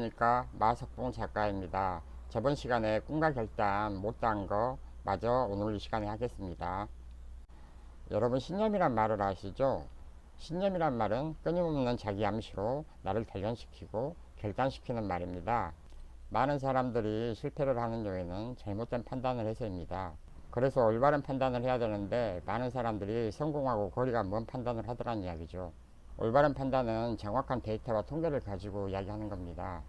안녕하십니까, 마석봉 작가입니다. 저번 시간에 꿈과 결단 못다한 거 마저 오늘 이 시간에 하겠습니다. 여러분, 신념이란 말을 아시죠? 신념이란 말은 끊임없는 자기 암시로 나를 단련시키고 결단시키는 말입니다. 많은 사람들이 실패를 하는 요인은 잘못된 판단을 해서입니다. 그래서 올바른 판단을 해야 되는데 많은 사람들이 성공하고 거리가 먼 판단을 하더란 이야기죠. 올바른 판단은 정확한 데이터와 통계를 가지고 이야기하는 겁니다.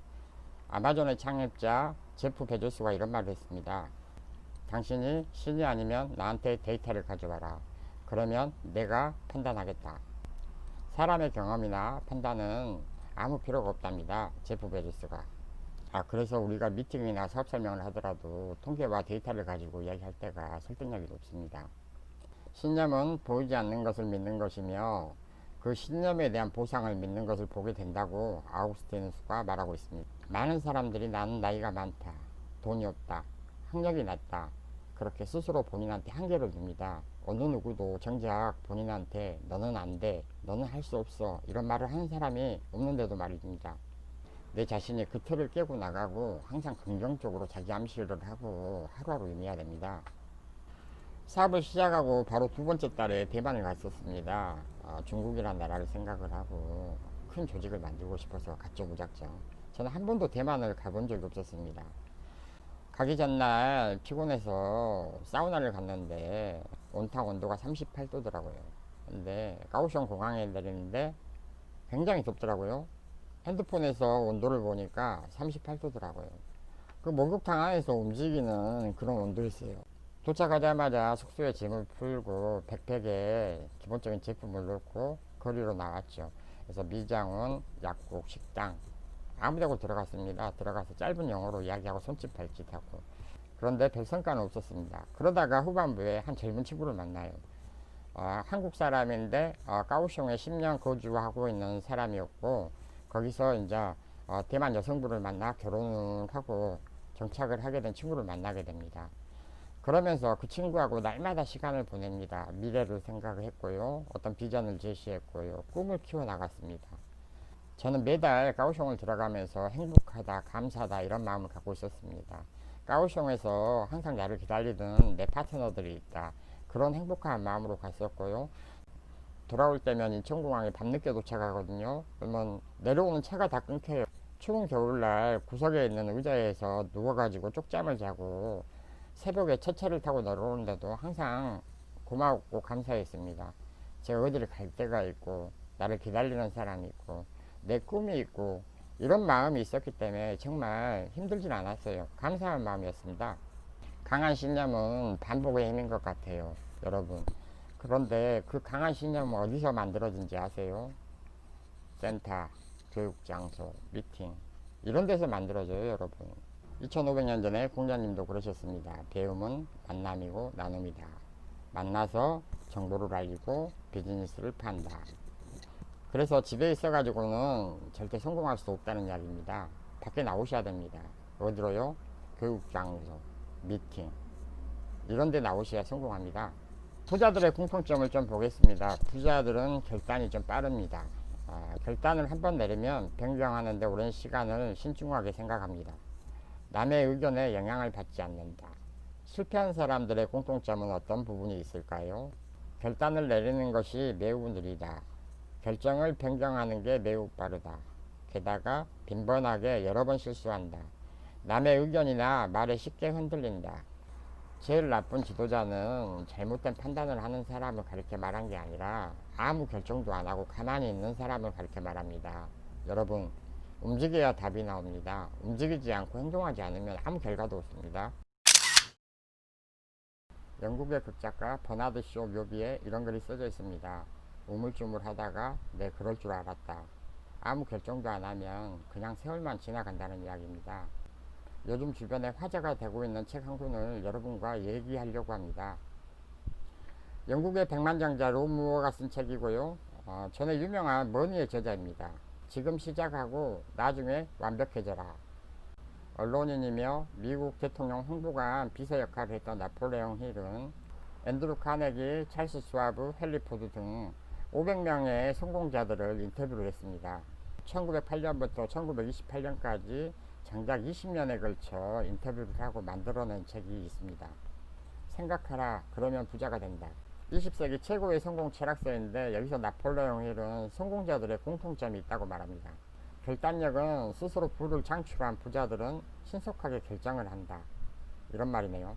아마존의 창립자 제프 베조스가 이런 말을 했습니다. 당신이 신이 아니면 나한테 데이터를 가져와라. 그러면 내가 판단하겠다. 사람의 경험이나 판단은 아무 필요가 없답니다. 제프 베조스가. 그래서 우리가 미팅이나 사업 설명을 하더라도 통계와 데이터를 가지고 이야기할 때가 설득력이 높습니다. 신념은 보이지 않는 것을 믿는 것이며 그 신념에 대한 보상을 믿는 것을 보게 된다고 아우구스티누스가 말하고 있습니다. 많은 사람들이 나는 나이가 많다, 돈이 없다, 학력이 낮다, 그렇게 스스로 본인한테 한계를 둡니다. 어느 누구도 정작 본인한테 너는 안 돼, 너는 할 수 없어, 이런 말을 하는 사람이 없는데도 말입니다. 내 자신이 그 틀을 깨고 나가고 항상 긍정적으로 자기 암시를 하고 하루하루 임해야 됩니다. 사업을 시작하고 바로 두 번째 달에 대만을 갔었습니다. 중국이라는 나라를 생각을 하고 큰 조직을 만들고 싶어서 갔죠, 무작정. 저는 한 번도 대만을 가본 적이 없었습니다. 가기 전날 피곤해서 사우나를 갔는데 온탕 온도가 38도더라고요. 근데 가오슝 공항에 내리는데 굉장히 덥더라고요. 핸드폰에서 온도를 보니까 38도더라고요. 그 목욕탕 안에서 움직이는 그런 온도였어요. 도착하자마자 숙소에 짐을 풀고 백팩에 기본적인 제품을 넣고 거리로 나왔죠. 그래서 미장원, 약국, 식당 아무데고 들어갔습니다. 들어가서 짧은 영어로 이야기하고 손짓 발짓하고. 그런데 별 성과는 없었습니다. 그러다가 후반부에 한 젊은 친구를 만나요. 한국 사람인데 까오슝에 10년 거주하고 있는 사람이었고, 거기서 이제 대만 여성분을 만나 결혼을 하고 정착을 하게 된 친구를 만나게 됩니다. 그러면서 그 친구하고 날마다 시간을 보냅니다. 미래를 생각했고요. 어떤 비전을 제시했고요. 꿈을 키워나갔습니다. 저는 매달 까오슝을 들어가면서 행복하다, 감사하다 이런 마음을 갖고 있었습니다. 까오슝에서 항상 나를 기다리던 내 파트너들이 있다. 그런 행복한 마음으로 갔었고요. 돌아올 때면 인천공항에 밤늦게 도착하거든요. 그러면 내려오는 차가 다 끊겨요. 추운 겨울날 구석에 있는 의자에서 누워가지고 쪽잠을 자고 새벽에 첫 차를 타고 내려오는데도 항상 고마웠고 감사했습니다. 제가 어디를 갈 데가 있고 나를 기다리는 사람이 있고 내 꿈이 있고 이런 마음이 있었기 때문에 정말 힘들진 않았어요. 감사한 마음이었습니다. 강한 신념은 반복의 힘인 것 같아요, 여러분. 그런데 그 강한 신념은 어디서 만들어진지 아세요? 센터, 교육장소, 미팅 이런 데서 만들어져요, 여러분. 2500년 전에 공자님도 그러셨습니다. 배움은 만남이고 나눔이다. 만나서 정보를 알리고 비즈니스를 판다. 그래서 집에 있어가지고는 절대 성공할 수 없다는 이야기입니다. 밖에 나오셔야 됩니다. 어디로요? 교육장소, 미팅 이런 데 나오셔야 성공합니다. 부자들의 공통점을 좀 보겠습니다. 부자들은 결단이 좀 빠릅니다. 결단을 한번 내리면 변경하는데 오랜 시간을 신중하게 생각합니다. 남의 의견에 영향을 받지 않는다. 실패한 사람들의 공통점은 어떤 부분이 있을까요? 결단을 내리는 것이 매우 느리다. 결정을 변경하는 게 매우 빠르다. 게다가 빈번하게 여러 번 실수한다. 남의 의견이나 말에 쉽게 흔들린다. 제일 나쁜 지도자는 잘못된 판단을 하는 사람을 가리켜 말한 게 아니라 아무 결정도 안 하고 가만히 있는 사람을 가리켜 말합니다. 여러분, 움직여야 답이 나옵니다. 움직이지 않고 행동하지 않으면 아무 결과도 없습니다. 영국의 극작가 버나드 쇼 묘비에 이런 글이 써져 있습니다. 우물쭈물하다가 내 그럴 줄 알았다. 아무 결정도 안 하면 그냥 세월만 지나간다는 이야기입니다. 요즘 주변에 화제가 되고 있는 책 한 권을 여러분과 얘기하려고 합니다. 영국의 백만장자 론 무어가 쓴 책이고요. 전에 유명한 머니의 저자입니다. 지금 시작하고 나중에 완벽해져라. 언론인이며 미국 대통령 홍보관 비서 역할을 했던 나폴레옹 힐은 앤드루 카네기, 찰스 스와브, 헨리 포드 등 500명의 성공자들을 인터뷰를 했습니다. 1908년부터 1928년까지 장작 20년에 걸쳐 인터뷰를 하고 만들어낸 책이 있습니다. 생각하라, 그러면 부자가 된다. 20세기 최고의 성공 철학서인데 여기서 나폴레옹 힐은 성공자들의 공통점이 있다고 말합니다. 결단력은 스스로 부를 창출한 부자들은 신속하게 결정을 한다. 이런 말이네요.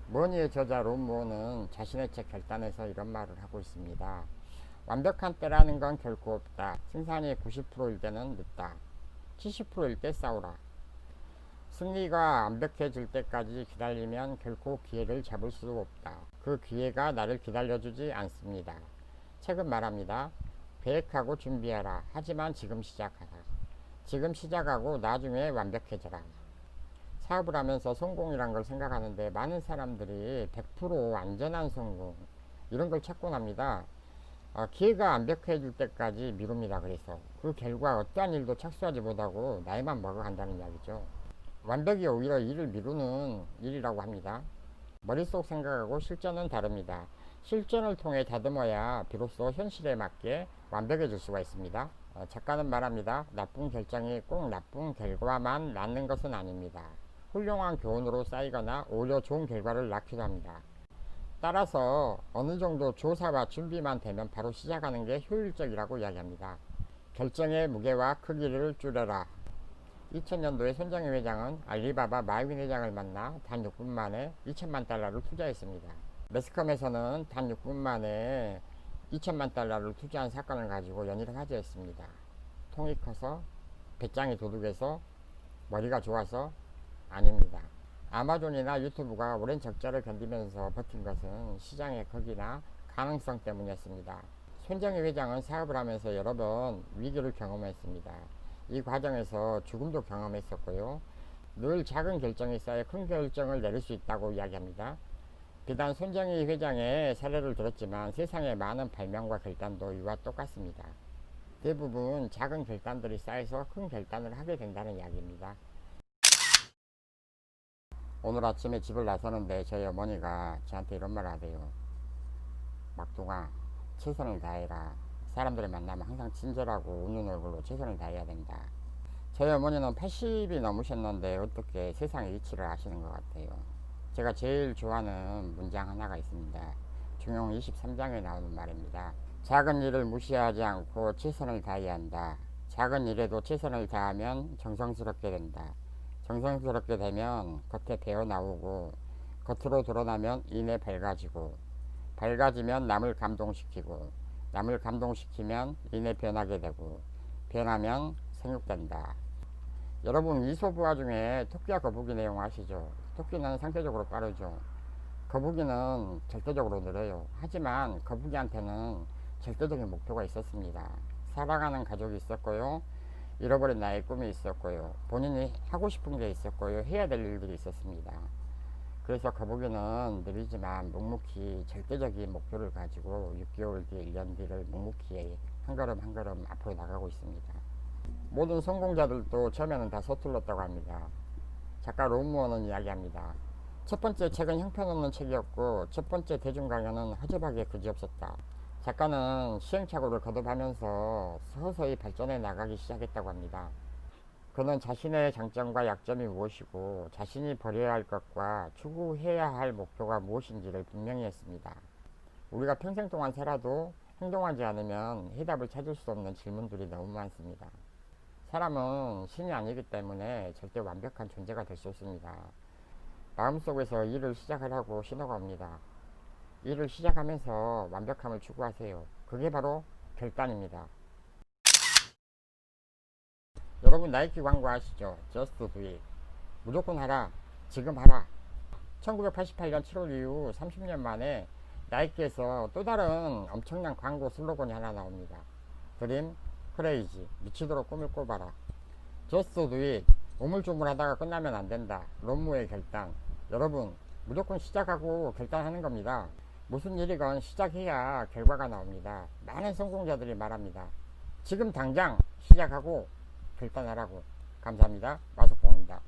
머니의 저자 론 무어는 자신의 책 결단에서 이런 말을 하고 있습니다. 완벽한 때라는 건 결코 없다. 생산이 90%일 때는 늦다. 70%일 때 싸우라. 승리가 완벽해질 때까지 기다리면 결코 기회를 잡을 수 없다. 그 기회가 나를 기다려주지 않습니다. 책은 말합니다. 계획하고 준비하라. 하지만 지금 시작하라. 지금 시작하고 나중에 완벽해져라. 사업을 하면서 성공이란 걸 생각하는데 많은 사람들이 100% 안전한 성공 이런 걸 찾곤 합니다. 기회가 완벽해질 때까지 미룹니다. 그래서 그 결과 어떠한 일도 착수하지 못하고 나이만 먹어간다는 이야기죠. 완벽이 오히려 일을 미루는 일이라고 합니다. 머릿속 생각하고 실전은 다릅니다. 실전을 통해 다듬어야 비로소 현실에 맞게 완벽해질 수가 있습니다. 작가는 말합니다. 나쁜 결정이 꼭 나쁜 결과만 낳는 것은 아닙니다. 훌륭한 교훈으로 쌓이거나 오히려 좋은 결과를 낳기도 합니다. 따라서 어느 정도 조사와 준비만 되면 바로 시작하는 게 효율적이라고 이야기합니다. 결정의 무게와 크기를 줄여라. 2000년도에 손정희 회장은 알리바바 마윈 회장을 만나 단 6분 만에 2천만 달러를 투자했습니다. 매스컴에서는 단 6분 만에 2천만 달러를 투자한 사건을 가지고 연일을 화제했습니다. 통이 커서, 배짱이 도둑해서, 머리가 좋아서 아닙니다. 아마존이나 유튜브가 오랜 적자를 견디면서 버틴 것은 시장의 크기나 가능성 때문이었습니다. 손정희 회장은 사업을 하면서 여러 번 위기를 경험했습니다. 이 과정에서 죽음도 경험했었고요. 늘 작은 결정이 쌓여 큰 결정을 내릴 수 있다고 이야기합니다. 비단 손정희 회장의 사례를 들었지만 세상의 많은 발명과 결단도 이와 똑같습니다. 대부분 작은 결단들이 쌓여서 큰 결단을 하게 된다는 이야기입니다. 오늘 아침에 집을 나서는데 저희 어머니가 저한테 이런 말을 하대요. 막둥아, 최선을 다해라. 사람들을 만나면 항상 친절하고 웃는 얼굴로 최선을 다해야 된다. 저희 어머니는 80이 넘으셨는데 어떻게 세상의 이치를 아시는 것 같아요. 제가 제일 좋아하는 문장 하나가 있습니다. 중용 23장에 나오는 말입니다. 작은 일을 무시하지 않고 최선을 다해야 한다. 작은 일에도 최선을 다하면 정성스럽게 된다. 정성스럽게 되면 겉에 배어나오고 겉으로 드러나면 이내 밝아지고 밝아지면 남을 감동시키고 남을 감동시키면 이내 변하게 되고 변하면 생육된다. 여러분 이솝우화 중에 토끼와 거북이 내용 아시죠? 토끼는 상대적으로 빠르죠. 거북이는 절대적으로 느려요. 하지만 거북이한테는 절대적인 목표가 있었습니다. 사랑하는 가족이 있었고요. 잃어버린 나의 꿈이 있었고요. 본인이 하고 싶은 게 있었고요. 해야 될 일들이 있었습니다. 그래서 거북이는 느리지만 묵묵히 절대적인 목표를 가지고 6개월 뒤 1년 뒤를 묵묵히 한 걸음 한 걸음 앞으로 나가고 있습니다. 모든 성공자들도 처음에는 다 서툴렀다고 합니다. 작가 론 무어는 이야기합니다. 첫 번째 책은 형편없는 책이었고 첫 번째 대중 강연은 허접하게 그지없었다. 작가는 시행착오를 거듭하면서 서서히 발전해 나가기 시작했다고 합니다. 그는 자신의 장점과 약점이 무엇이고 자신이 버려야 할 것과 추구해야 할 목표가 무엇인지를 분명히 했습니다. 우리가 평생 동안 살아도 행동하지 않으면 해답을 찾을 수 없는 질문들이 너무 많습니다. 사람은 신이 아니기 때문에 절대 완벽한 존재가 될 수 없습니다. 마음속에서 일을 시작하라고 신호가 옵니다. 일을 시작하면서 완벽함을 추구하세요. 그게 바로 결단입니다. 여러분 나이키 광고 아시죠? Just do it. 무조건 하라. 지금 하라. 1988년 7월 이후 30년 만에 나이키에서 또 다른 엄청난 광고 슬로건이 하나 나옵니다. 드림, 크레이지. 미치도록 꿈을 꿔봐라. Just do it. 우물쭈물하다가 끝나면 안 된다. 론 무어의 결단. 여러분 무조건 시작하고 결단하는 겁니다. 무슨 일이건 시작해야 결과가 나옵니다. 많은 성공자들이 말합니다. 지금 당장 시작하고 결단하라고. 감사합니다. 마석봉입니다.